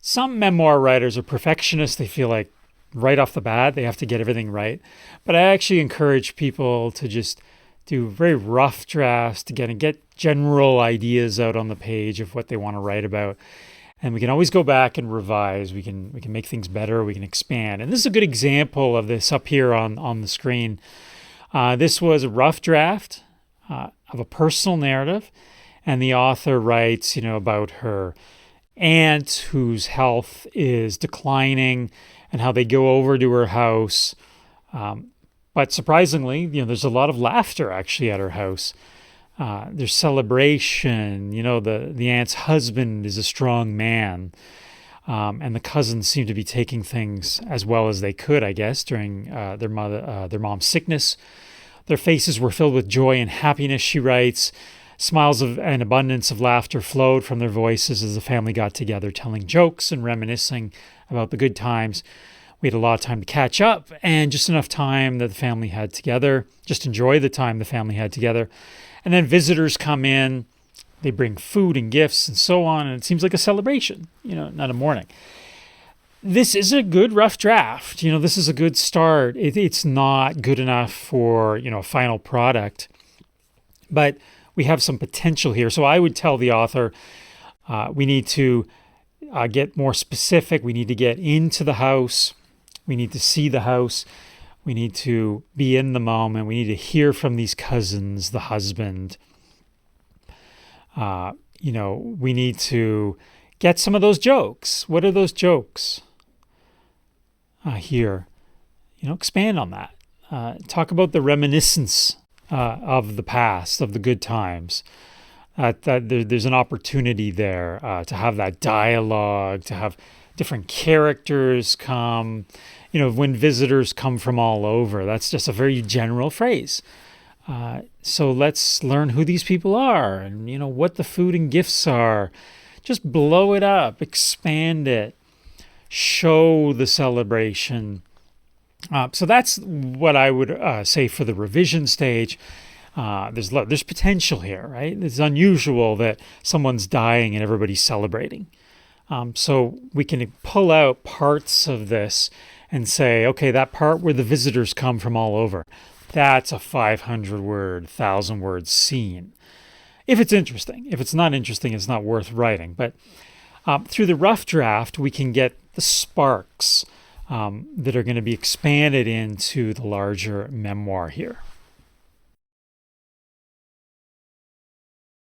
Some memoir writers are perfectionists. They feel like right off the bat they have to get everything right. But I actually encourage people to just do very rough drafts to get general ideas out on the page of what they want to write about. And we can always go back and revise. We can make things better. We can expand. And this is a good example of this up here on the screen. This was a rough draft of a personal narrative, and the author writes, about her aunt whose health is declining and how they go over to her house. But surprisingly, there's a lot of laughter actually at her house. There's celebration. The aunt's husband is a strong man. And the cousins seem to be taking things as well as they could, I guess, during their mom's sickness. Their faces were filled with joy and happiness, she writes. Smiles and abundance of laughter flowed from their voices as the family got together, telling jokes and reminiscing about the good times. We had a lot of time to catch up and just enough time that the family had together, just enjoy the time the family had together. And then visitors come in, they bring food and gifts and so on, and it seems like a celebration, not a mourning. This is a good rough draft. This is a good start. It's not good enough for, a final product, but we have some potential here. So I would tell the author, we need to get more specific. We need to get into the house. We need to see the house. We need to be in the moment. We need to hear from these cousins, the husband. We need to get some of those jokes. What are those jokes? Here. Expand on that. Talk about the reminiscence of the past, of the good times. There's an opportunity there to have that dialogue, to have different characters come. When visitors come from all over, that's just a very general phrase. So let's learn who these people are and, what the food and gifts are. Just blow it up, expand it, show the celebration. So that's what I would say for the revision stage. There's potential here, right? It's unusual that someone's dying and everybody's celebrating. So we can pull out parts of this and say, okay, that part where the visitors come from all over, that's a 500-word, 1,000-word scene. If it's interesting. If it's not interesting, it's not worth writing. But through the rough draft, we can get the sparks that are going to be expanded into the larger memoir here.